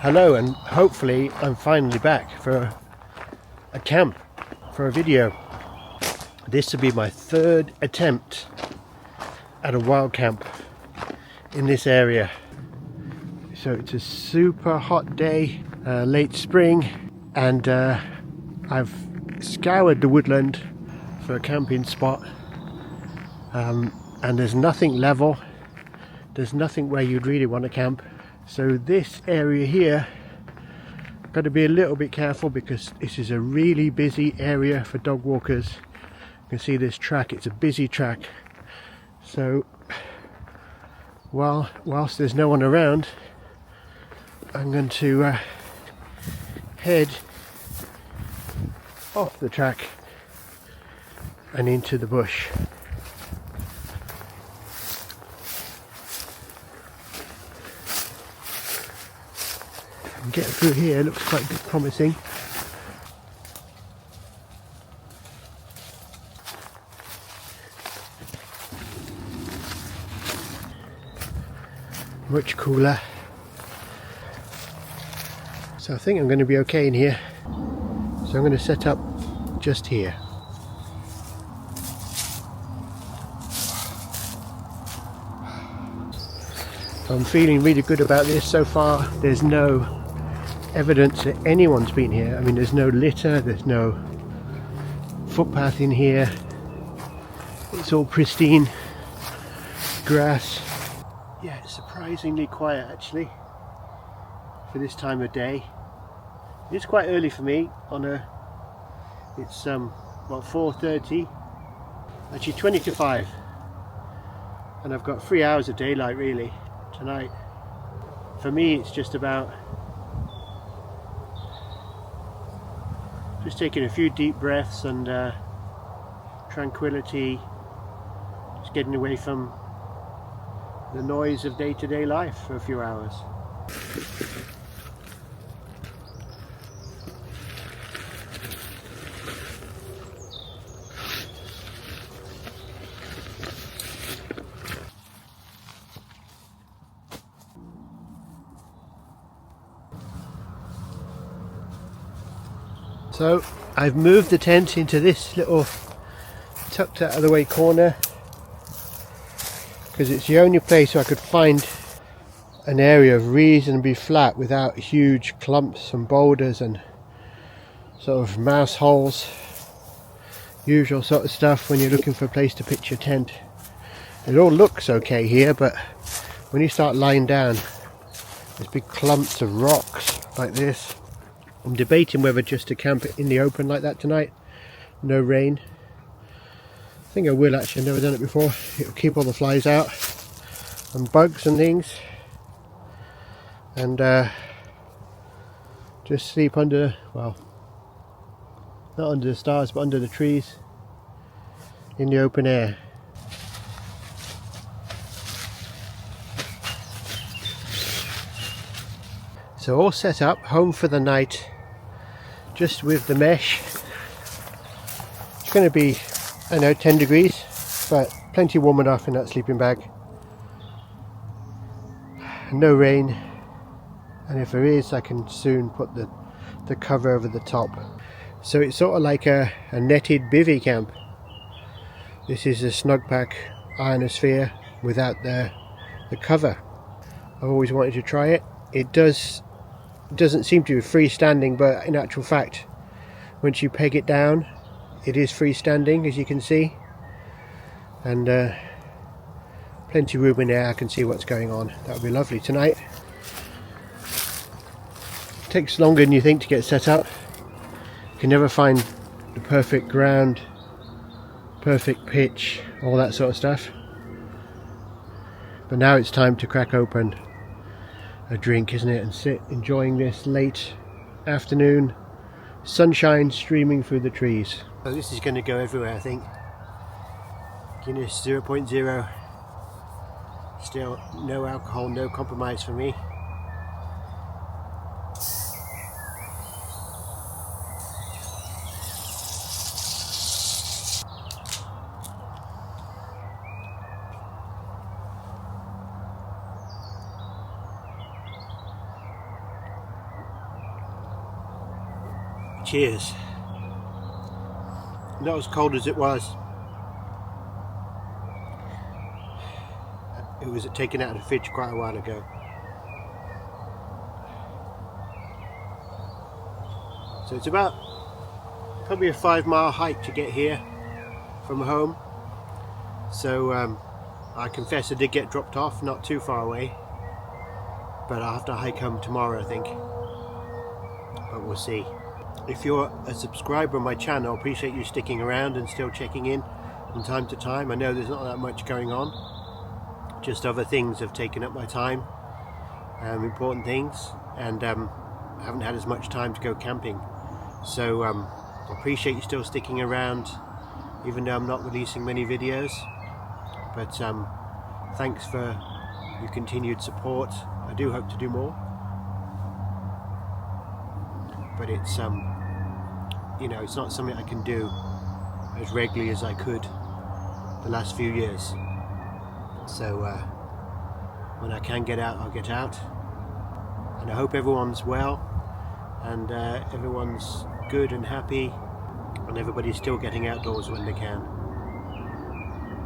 Hello, and hopefully I'm finally back for a camp, for a video. This will be my third attempt at a wild camp in this area. So it's a super hot day, late spring, and I've scoured the woodland for a camping spot, and there's nothing level, there's nothing where you'd really want to camp. So this area here, got to be a little bit careful because this is a really busy area for dog walkers. You can see this track, it's a busy track. So whilst there's no one around, I'm going to head off the track and into the bush. Get through here, looks quite promising. Much cooler. So I think I'm going to be okay in here. So I'm going to set up just here. I'm feeling really good about this so far. There's no evidence that anyone's been here. I mean, there's no litter, there's no footpath in here. It's all pristine grass. Yeah, it's surprisingly quiet actually for this time of day. It's quite early for me on it's about 4:30, actually 20 to 5, and I've got 3 hours of daylight really tonight. For me it's just about just taking a few deep breaths and tranquility, just getting away from the noise of day-to-day life for a few hours. So I've moved the tent into this little tucked out of the way corner because it's the only place I could find an area of reasonably flat without huge clumps and boulders and sort of mouse holes, usual sort of stuff when you're looking for a place to pitch your tent. It all looks okay here, but when you start lying down there's big clumps of rocks like this. I'm debating whether just to camp in the open like that tonight, no rain. I think I will actually, I've never done it before. It'll keep all the flies out and bugs and things, and just sleep under, well, not under the stars but under the trees in the open air. So all set up, home for the night, just with the mesh. It's going to be, I know, 10 degrees, but plenty warm enough in that sleeping bag. No rain, and if there is I can soon put the cover over the top. So it's sort of like a netted bivvy camp. This is a Snugpack ionosphere without the cover. I've always wanted to try it. It doesn't seem to be freestanding, but in actual fact once you peg it down it is freestanding, as you can see, and plenty of room in there. I can see what's going on. That would be lovely tonight. It takes longer than you think to get set up. You can never find the perfect ground, perfect pitch, all that sort of stuff, but now it's time to crack open a drink, isn't it, and sit enjoying this late afternoon sunshine streaming through the trees. So this is going to go everywhere, I think. Guinness 0.0, still no alcohol, no compromise for me. Cheers. Not as cold as it was. It was taken out of the fridge quite a while ago. So it's about probably a 5-mile hike to get here from home. So I confess I did get dropped off, not too far away. But I'll have to hike home tomorrow, I think. But we'll see. If you're a subscriber on my channel, I appreciate you sticking around and still checking in from time to time. I know there's not that much going on. Just other things have taken up my time, important things, and I haven't had as much time to go camping. So I appreciate you still sticking around, even though I'm not releasing many videos. But thanks for your continued support. I do hope to do more. But it's you know, it's not something I can do as regularly as I could the last few years. So when I can get out, I'll get out. And I hope everyone's well and everyone's good and happy, and everybody's still getting outdoors when they can.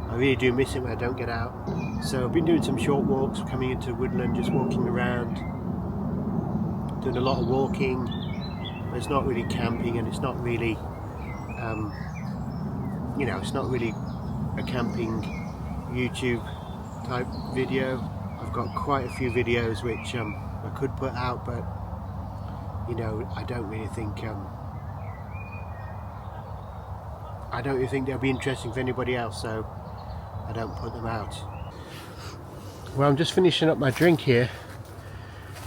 I really do miss it when I don't get out. So I've been doing some short walks, coming into woodland, just walking around, doing a lot of walking. But it's not really camping, and it's not really, you know, it's not really a camping YouTube type video. I've got quite a few videos which I could put out, but you know, I don't really think they'll be interesting for anybody else, so I don't put them out. Well, I'm just finishing up my drink here,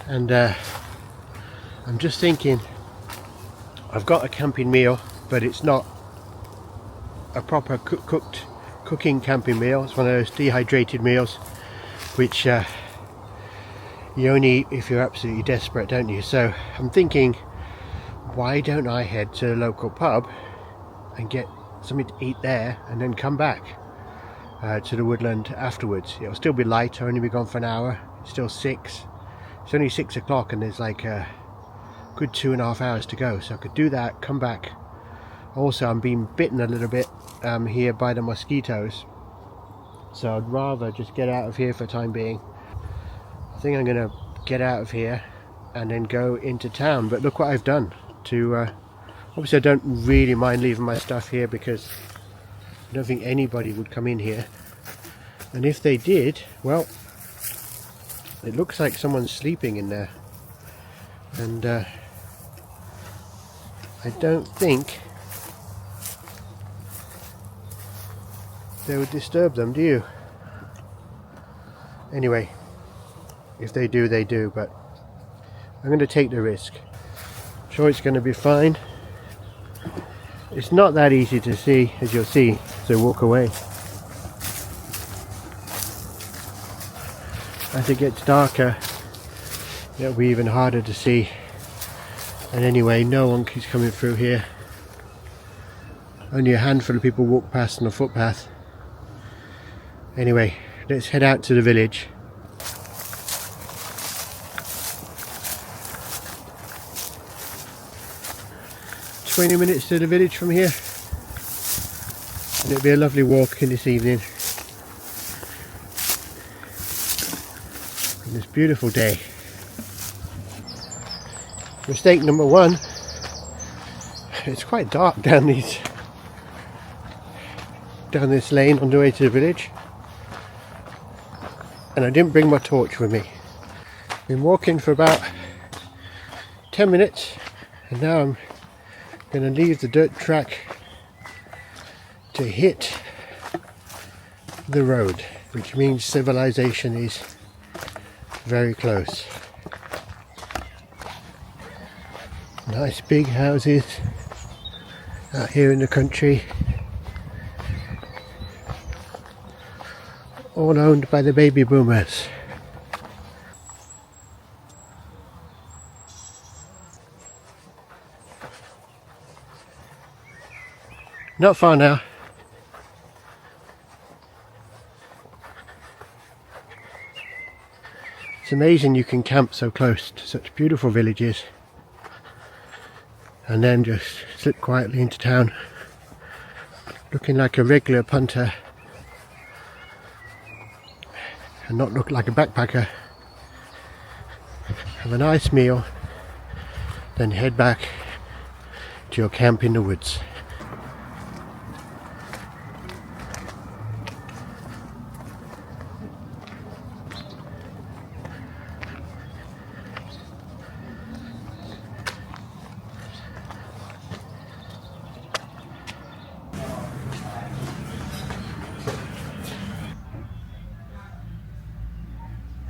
and I'm just thinking, I've got a camping meal, but it's not a proper cooking camping meal. It's one of those dehydrated meals which you only eat if you're absolutely desperate, don't you? So I'm thinking, why don't I head to the local pub and get something to eat there, and then come back to the woodland afterwards. It'll still be light. I'll only be gone for an hour. It's still 6. It's only 6 o'clock, and there's like a good 2.5 hours to go. So I could do that, come back. Also, I'm being bitten a little bit here by the mosquitoes, so I'd rather just get out of here for the time being. I think I'm gonna get out of here and then go into town. But look what I've done to obviously I don't really mind leaving my stuff here, because I don't think anybody would come in here, and if they did, well, it looks like someone's sleeping in there, and I don't think they would disturb them, do you? Anyway, if they do, they do, but I'm going to take the risk. I'm sure it's going to be fine. It's not that easy to see, as you'll see, so walk away. As it gets darker, it'll be even harder to see. And anyway, no one keeps coming through here. Only a handful of people walk past on the footpath. Anyway, let's head out to the village. "20 minutes to the village from here, and it'll be a lovely walk in this evening on this beautiful day." Mistake number 1, it's quite dark down this lane on the way to the village, and I didn't bring my torch with me. Been walking for about 10 minutes, and now I'm going to leave the dirt track to hit the road, which means civilization is very close. Nice big houses out here in the country, all owned by the baby boomers. Not far now. It's amazing you can camp so close to such beautiful villages. and then just slip quietly into town, looking like a regular punter and not look like a backpacker. Have a nice meal, then head back to your camp in the woods.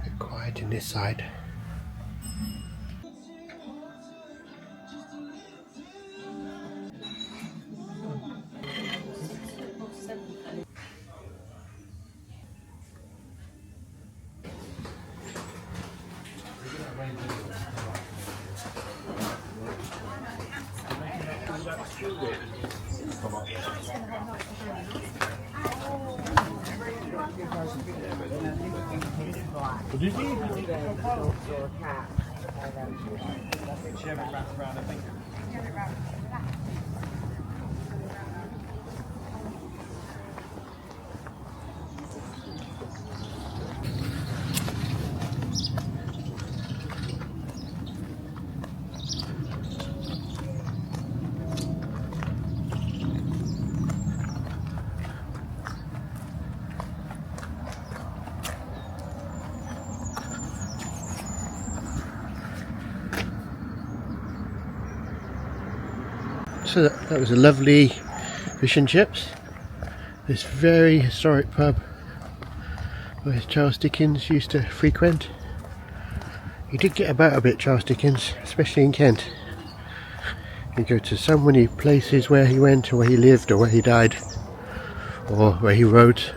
Bit quiet in this side. So that was a lovely fish and chips. This very historic pub where Charles Dickens used to frequent. He did get about a bit, Charles Dickens, especially in Kent. You go to so many places where he went, or where he lived, or where he died, or where he wrote.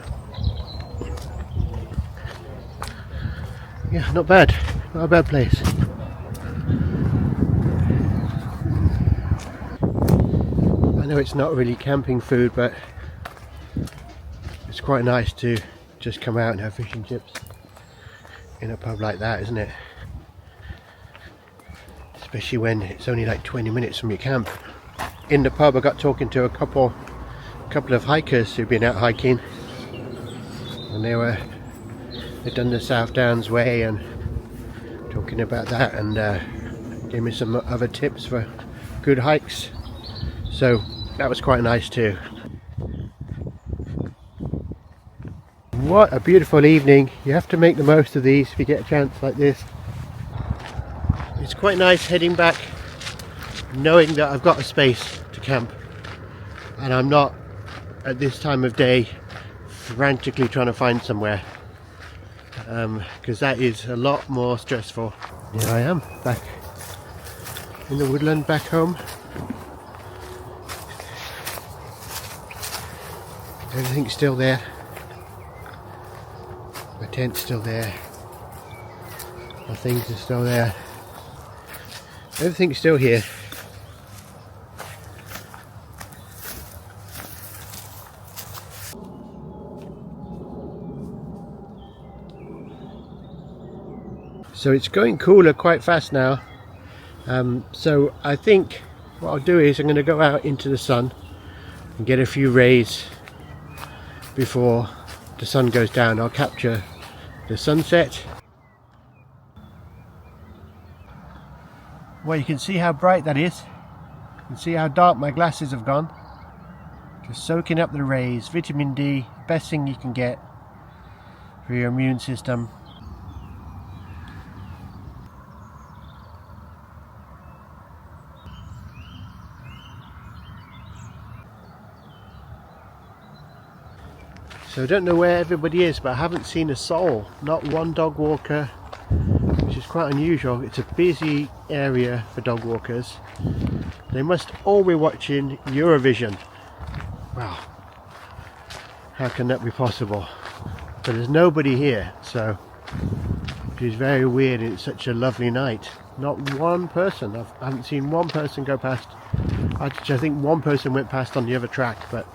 Yeah, not bad. Not a bad place. I know it's not really camping food, but it's quite nice to just come out and have fish and chips in a pub like that, isn't it? Especially when it's only like 20 minutes from your camp. In the pub I got talking to a couple of hikers who've been out hiking, and they'd done the South Downs Way and talking about that, and gave me some other tips for good hikes. So that was quite nice too. What a beautiful evening. You have to make the most of these if you get a chance like this. It's quite nice heading back knowing that I've got a space to camp, and I'm not at this time of day frantically trying to find somewhere, because that is a lot more stressful. Here I am back in the woodland back home. Everything's still there. My tent's still there. My things are still there. Everything's still here. So it's going cooler quite fast now. So I think what I'll do is I'm going to go out into the sun and get a few rays before the sun goes down. I'll capture the sunset. Well, you can see how bright that is. You can see how dark my glasses have gone. Just soaking up the rays. Vitamin D, best thing you can get for your immune system. So I don't know where everybody is, but I haven't seen a soul. Not one dog walker, which is quite unusual. It's a busy area for dog walkers. They must all be watching Eurovision. Wow, how can that be possible? But there's nobody here, so it is very weird. It's such a lovely night. Not one person. I haven't seen one person go past. Actually, I think one person went past on the other track, but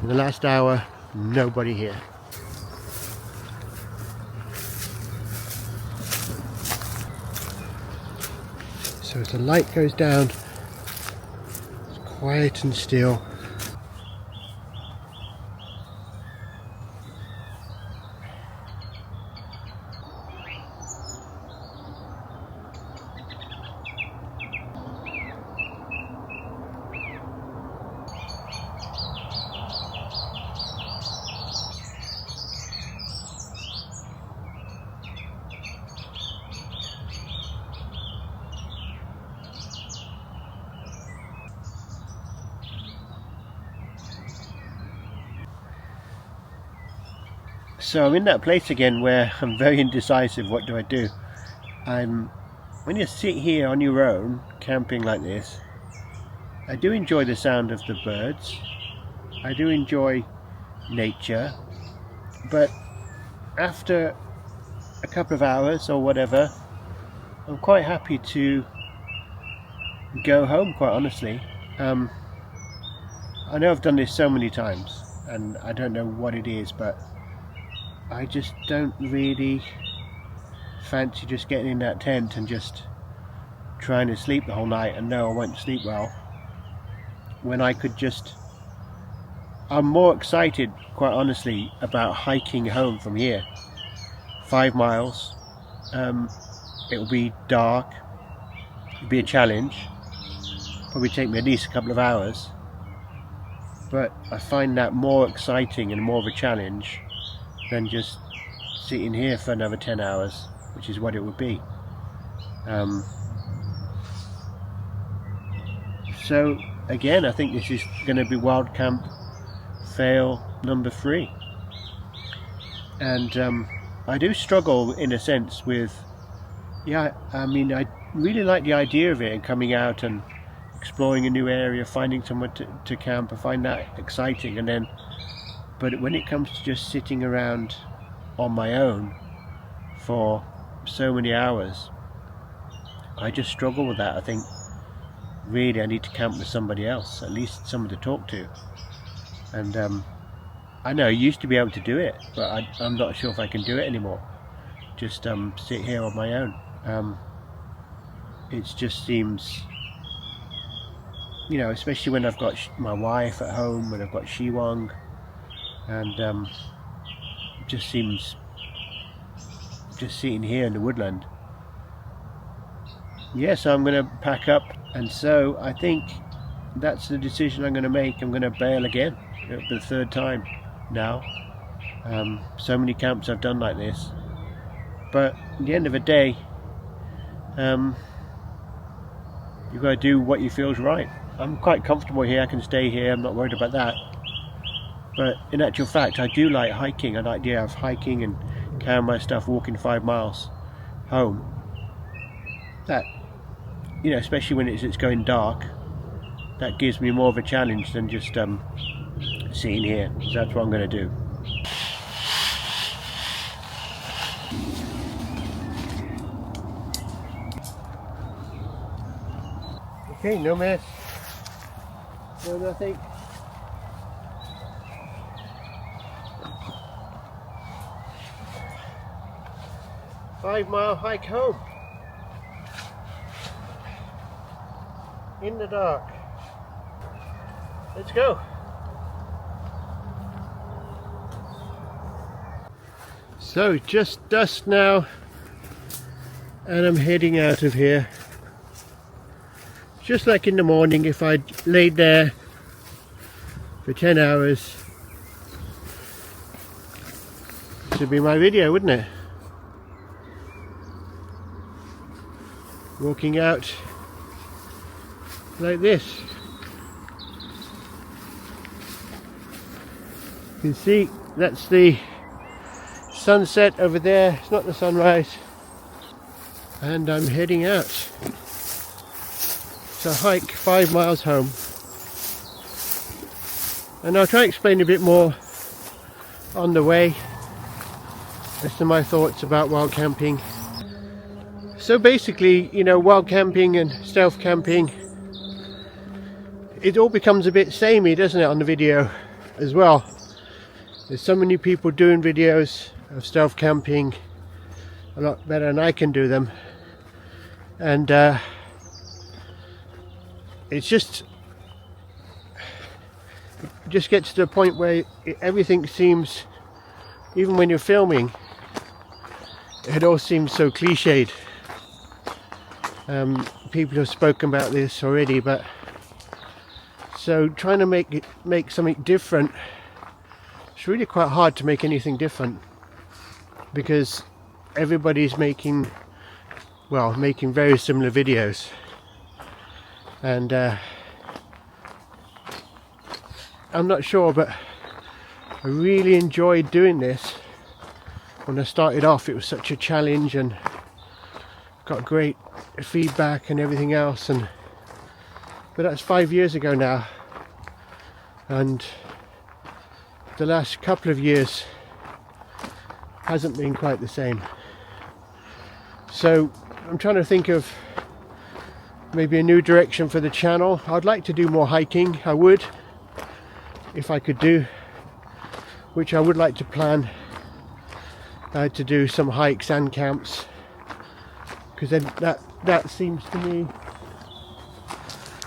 in the last hour, nobody here. So as the light goes down quiet and still. So I'm in that place again where I'm very indecisive. What do I do? When you sit here on your own, camping like this, I do enjoy the sound of the birds. I do enjoy nature. But after a couple of hours or whatever, I'm quite happy to go home, quite honestly. I know I've done this so many times and I don't know what it is, but I just don't really fancy just getting in that tent and just trying to sleep the whole night and know I won't sleep well, when I could just... I'm more excited, quite honestly, about hiking home from here. 5 miles. It'll be dark. It'll be a challenge. Probably take me at least a couple of hours. But I find that more exciting and more of a challenge than just sitting here for another 10 hours, which is what it would be. So again, I think this is going to be Wild Camp fail number 3. And I do struggle in a sense with, I mean, I really like the idea of it and coming out and exploring a new area, finding somewhere to camp. I find that exciting. And then, but when it comes to just sitting around on my own for so many hours, I just struggle with that. I think really I need to camp with somebody else, at least someone to talk to. And I know I used to be able to do it, but I'm not sure if I can do it anymore. Just sit here on my own. It just seems, you know, especially when I've got my wife at home, when I've got Shiwang, and it just seems, just sitting here in the woodland. So I'm going to pack up, and so I think that's the decision I'm going to make. I'm going to bail again for the 3rd time now. So many camps I've done like this, but at the end of the day, you've got to do what you feel is right. I'm quite comfortable here, I can stay here, I'm not worried about that. But in actual fact, I do like hiking. I like the idea of hiking and carrying my stuff, walking 5 miles home. That, you know, especially when it's going dark, that gives me more of a challenge than just sitting here. So that's what I'm going to do. Okay, no mess, no nothing. Five-mile hike home in the dark. Let's go. So just dusk now, and I'm heading out of here. Just like in the morning, if I'd laid there for 10 hours, this would be my video, wouldn't it? Walking out like this. You can see that's the sunset over there. It's not the sunrise. And I'm heading out to hike 5 miles home. And I'll try and explain a bit more on the way as to my thoughts about wild camping. So basically, you know, wild camping and stealth camping, it all becomes a bit samey, doesn't it, on the video as well. There's so many people doing videos of stealth camping a lot better than I can do them, and it's just, it just gets to the point where everything seems, even when you're filming, it all seems so cliched. People have spoken about this already, but so trying to make something different, it's really quite hard to make anything different, because everybody's making very similar videos, and I'm not sure, but I really enjoyed doing this. When I started off, it was such a challenge and got great feedback and everything else, but that's 5 years ago now, and the last couple of years hasn't been quite the same. So I'm trying to think of maybe a new direction for the channel. I'd like to do more hiking. I would, if I could do, which I would like to plan to do some hikes and camps, because then that seems to me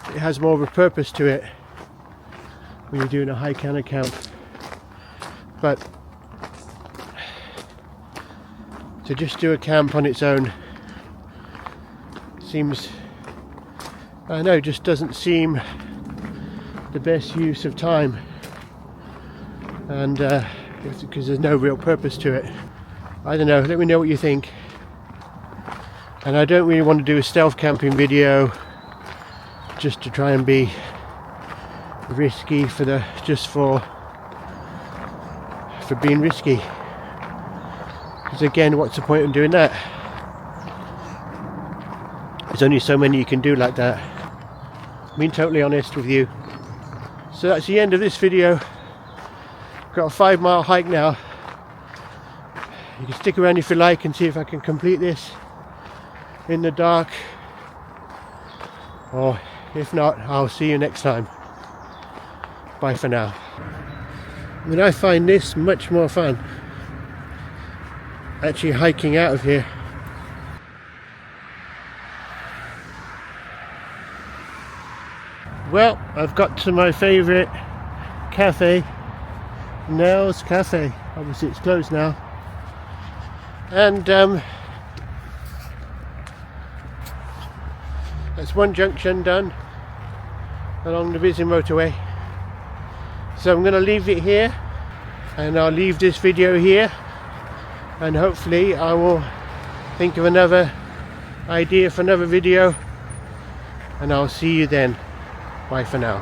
it has more of a purpose to it when you're doing a hike and a camp. But to just do a camp on its own seems, I know, just doesn't seem the best use of time, and because there's no real purpose to it. I don't know, let me know what you think. And I don't really want to do a stealth camping video just to try and be risky for being risky, because again, what's the point in doing that? There's only so many you can do like that. Being totally honest with you. So that's the end of this video. Got a 5-mile hike now. You can stick around if you like and see if I can complete this in the dark, or if not, I'll see you next time. Bye for now. I mean, I find this much more fun, actually hiking out of here. Well, I've got to my favourite cafe, Nell's Cafe. Obviously it's closed now, and that's one junction done along the busy motorway. So I'm going to leave it here, and I'll leave this video here, and hopefully I will think of another idea for another video, and I'll see you then. Bye for now.